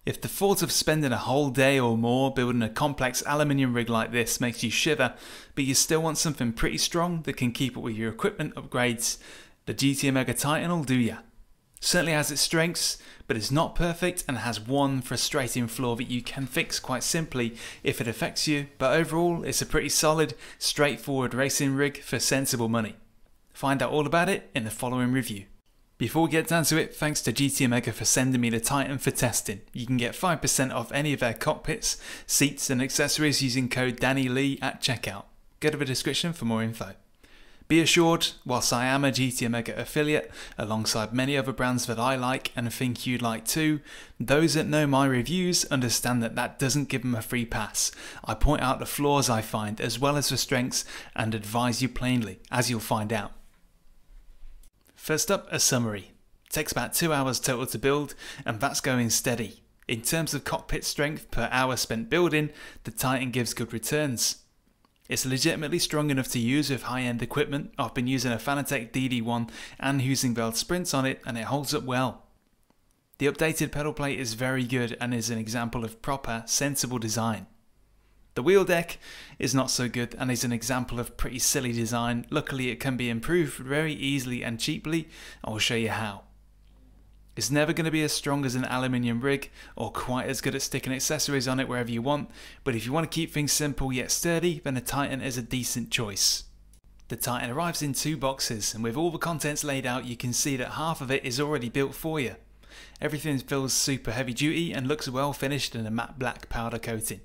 If the thought of spending a whole day or more building a complex aluminium rig like this makes you shiver, but you still want something pretty strong that can keep up with your equipment upgrades, the GT Omega Titan will do ya. Certainly has its strengths, but it's not perfect and has one frustrating flaw that you can fix quite simply if it affects you, but overall it's a pretty solid, straightforward racing rig for sensible money. Find out all about it in the following review. Before we get down to it, thanks to GT Omega for sending me the Titan for testing. You can get 5% off any of their cockpits, seats and accessories using code DannyLee at checkout. Go to the description for more info. Be assured, whilst I am a GT Omega affiliate, alongside many other brands that I like and think you'd like too, those that know my reviews understand that that doesn't give them a free pass. I point out the flaws I find as well as the strengths and advise you plainly, as you'll find out. First up, a summary. Takes about 2 hours total to build, and that's going steady. In terms of cockpit strength per hour spent building, the Titan gives good returns. It's legitimately strong enough to use with high-end equipment. I've been using a Fanatec DD1 and Husingveld Sprints on it, and it holds up well. The updated pedal plate is very good and is an example of proper, sensible design. The wheel deck is not so good and is an example of pretty silly design. Luckily it can be improved very easily and cheaply. I'll show you how. It's never going to be as strong as an aluminium rig or quite as good at sticking accessories on it wherever you want, but if you want to keep things simple yet sturdy, then the Titan is a decent choice. The Titan arrives in 2 boxes, and with all the contents laid out you can see that half of it is already built for you. Everything feels super heavy duty and looks well finished in a matte black powder coating.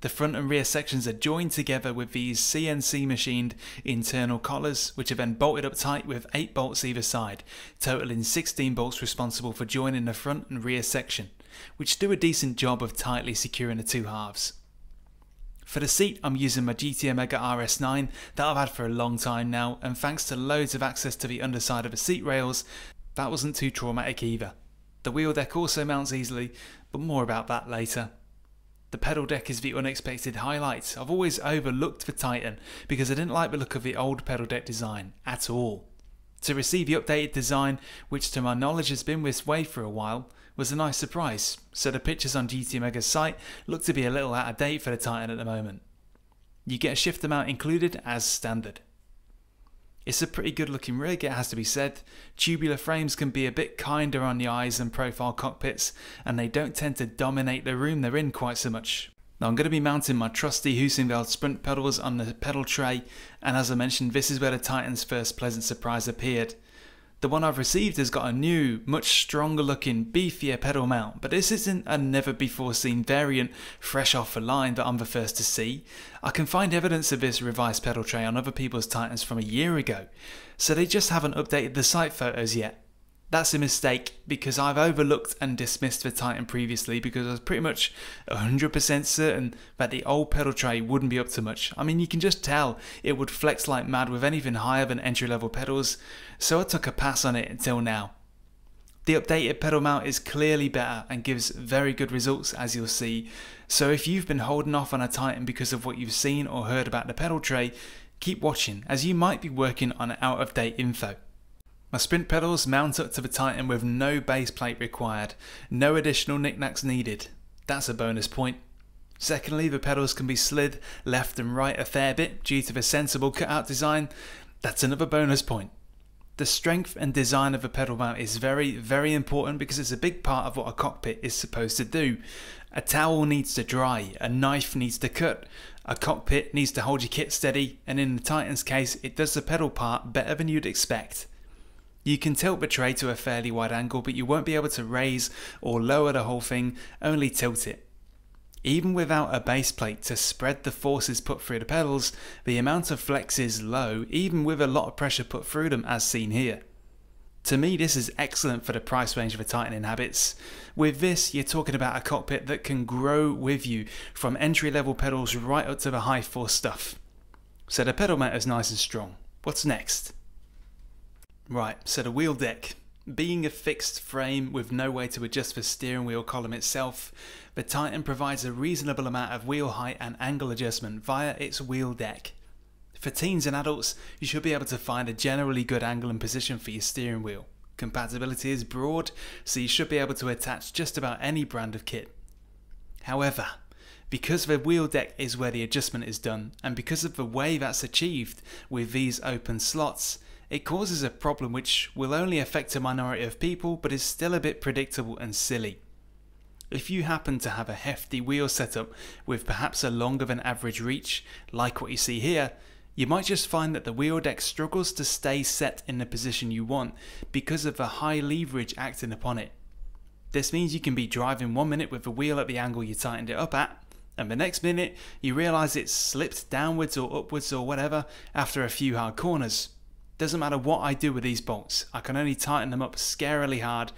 The front and rear sections are joined together with these CNC machined internal collars, which are then bolted up tight with 8 bolts either side, totaling 16 bolts responsible for joining the front and rear section, which do a decent job of tightly securing the 2 halves. For the seat, I'm using my GT Omega RS9 that I've had for a long time now, and thanks to loads of access to the underside of the seat rails, that wasn't too traumatic either. The wheel deck also mounts easily, but more about that later. The pedal deck is the unexpected highlight. I've always overlooked the Titan because I didn't like the look of the old pedal deck design at all. To receive the updated design, which to my knowledge has been this way for a while, was a nice surprise. So the pictures on GT Omega's site look to be a little out of date for the Titan at the moment. You get a shifter mount included as standard. It's a pretty good looking rig, it has to be said. Tubular frames can be a bit kinder on the eyes than profile cockpits, and they don't tend to dominate the room they're in quite so much. Now I'm going to be mounting my trusty Husingveld Sprint pedals on the pedal tray, and as I mentioned, this is where the Titan's first pleasant surprise appeared. The one I've received has got a new, much stronger looking Beefier pedal mount, but this isn't a never before seen variant fresh off the line that I'm the first to see. I can find evidence of this revised pedal tray on other people's Titans from a year ago, so they just haven't updated the site photos yet. That's a mistake because I've overlooked and dismissed the Titan previously because I was pretty much 100% certain that the old pedal tray wouldn't be up to much. I mean, you can just tell it would flex like mad with anything higher than entry level pedals, so I took a pass on it until now. The updated pedal mount is clearly better and gives very good results, as you'll see, so if you've been holding off on a Titan because of what you've seen or heard about the pedal tray, keep watching as you might be working on out of date info. My sprint pedals mount up to the Titan with no base plate required, no additional knickknacks needed. That's a bonus point. Secondly, the pedals can be slid left and right a fair bit due to the sensible cutout design. That's another bonus point. The strength and design of a pedal mount is very, very important because it's a big part of what a cockpit is supposed to do. A towel needs to dry, a knife needs to cut, a cockpit needs to hold your kit steady, and in the Titan's case, it does the pedal part better than you'd expect. You can tilt the tray to a fairly wide angle, but you won't be able to raise or lower the whole thing, only tilt it. Even without a base plate to spread the forces put through the pedals, the amount of flex is low, even with a lot of pressure put through them as seen here. To me, this is excellent for the price range the Titan inhabits. With this, you're talking about a cockpit that can grow with you from entry level pedals right up to the high force stuff. So the pedal mount is nice and strong. What's next? Right, so the wheel deck. Being a fixed frame with no way to adjust the steering wheel column itself, the Titan provides a reasonable amount of wheel height and angle adjustment via its wheel deck. For teens and adults, you should be able to find a generally good angle and position for your steering wheel. Compatibility is broad, so you should be able to attach just about any brand of kit. However, because the wheel deck is where the adjustment is done, and because of the way that's achieved with these open slots, it causes a problem which will only affect a minority of people but is still a bit predictable and silly. If you happen to have a hefty wheel setup with perhaps a longer than average reach, like what you see here, you might just find that the wheel deck struggles to stay set in the position you want because of the high leverage acting upon it. This means you can be driving 1 minute with the wheel at the angle you tightened it up at, and the next minute you realise it's slipped downwards or upwards or whatever after a few hard corners. Doesn't matter what I do with these bolts, I can only tighten them up scarily hard,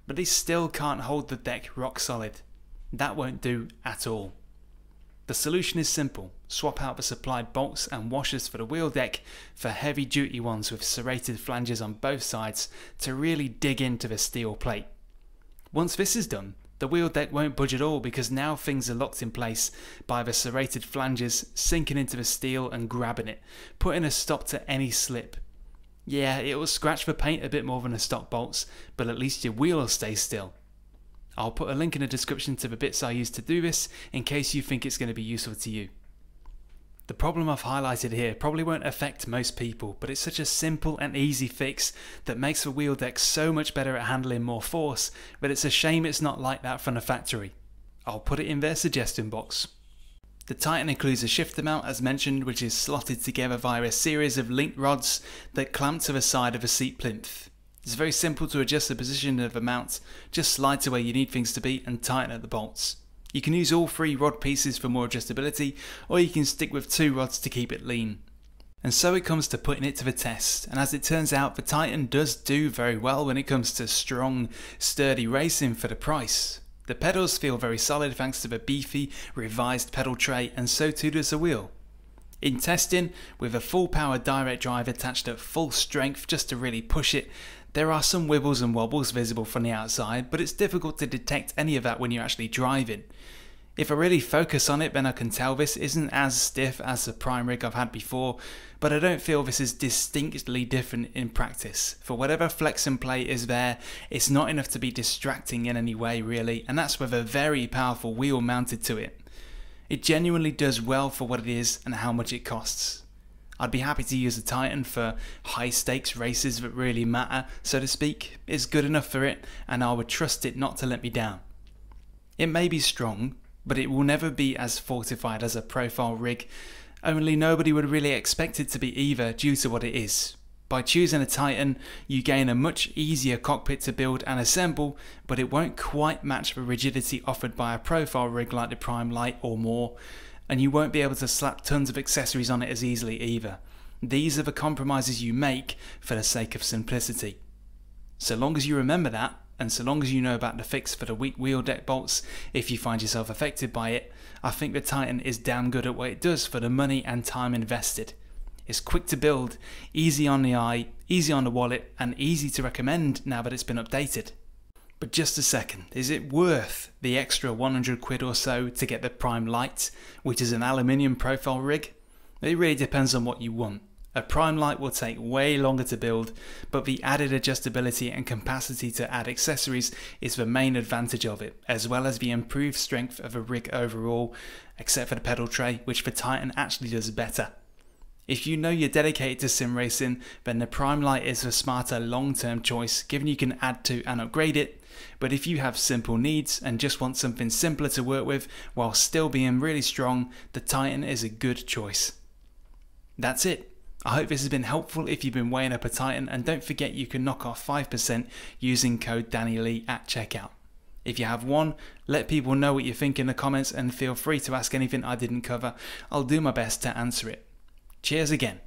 but they still can't hold the deck rock solid. That won't do at all. The solution is simple: swap out the supplied bolts and washers for the wheel deck for heavy duty ones with serrated flanges on both sides to really dig into the steel plate. Once this is done, the wheel deck won't budge at all because now things are locked in place by the serrated flanges sinking into the steel and grabbing it, putting a stop to any slip. Yeah, it will scratch the paint a bit more than the stock bolts, but at least your wheel will stay still. I'll put a link in the description to the bits I use to do this in case you think it's going to be useful to you. The problem I've highlighted here probably won't affect most people, but it's such a simple and easy fix that makes the wheel deck so much better at handling more force that it's a shame it's not like that from the factory. I'll put it in their suggestion box. The Titan includes a shifter mount as mentioned, which is slotted together via a series of linked rods that clamp to the side of the seat plinth. It's very simple to adjust the position of the mount, just slide to where you need things to be and tighten at the bolts. You can use all 3 rod pieces for more adjustability, or you can stick with 2 rods to keep it lean. And so it comes to putting it to the test, and as it turns out the Titan does do very well when it comes to strong, sturdy racing for the price. The pedals feel very solid thanks to the beefy, revised pedal tray, and so too does the wheel. In testing, with a full power direct drive attached at full strength just to really push it, there are some wibbles and wobbles visible from the outside, but it's difficult to detect any of that when you're actually driving. If I really focus on it, then I can tell this isn't as stiff as the prime rig I've had before, but I don't feel this is distinctly different in practice. For whatever flex and play is there, it's not enough to be distracting in any way really, and that's with a very powerful wheel mounted to it. It genuinely does well for what it is and how much it costs. I'd be happy to use a Titan for high stakes races that really matter, so to speak. It's good enough for it, and I would trust it not to let me down. It may be strong, but it will never be as fortified as a profile rig, only nobody would really expect it to be either due to what it is. By choosing a Titan, you gain a much easier cockpit to build and assemble, but it won't quite match the rigidity offered by a profile rig like the Prime Lite or more, and you won't be able to slap tons of accessories on it as easily either. These are the compromises you make for the sake of simplicity. So long as you remember that, and so long as you know about the fix for the weak wheel deck bolts if you find yourself affected by it, I think the Titan is damn good at what it does for the money and time invested. It's quick to build, easy on the eye, easy on the wallet, and easy to recommend now that it's been updated. But just a second, is it worth the extra 100 quid or so to get the Prime Lite, which is an aluminium profile rig? It really depends on what you want. A Prime Lite will take way longer to build, but the added adjustability and capacity to add accessories is the main advantage of it, as well as the improved strength of a rig overall, except for the pedal tray, which the Titan actually does better. If you know you're dedicated to sim racing, then the Prime Lite is a smarter long-term choice, given you can add to and upgrade it. But if you have simple needs and just want something simpler to work with while still being really strong, the Titan is a good choice. That's it. I hope this has been helpful if you've been weighing up a Titan, and don't forget you can knock off 5% using code DannyLee at checkout. If you have one, let people know what you think in the comments and feel free to ask anything I didn't cover. I'll do my best to answer it. Cheers again.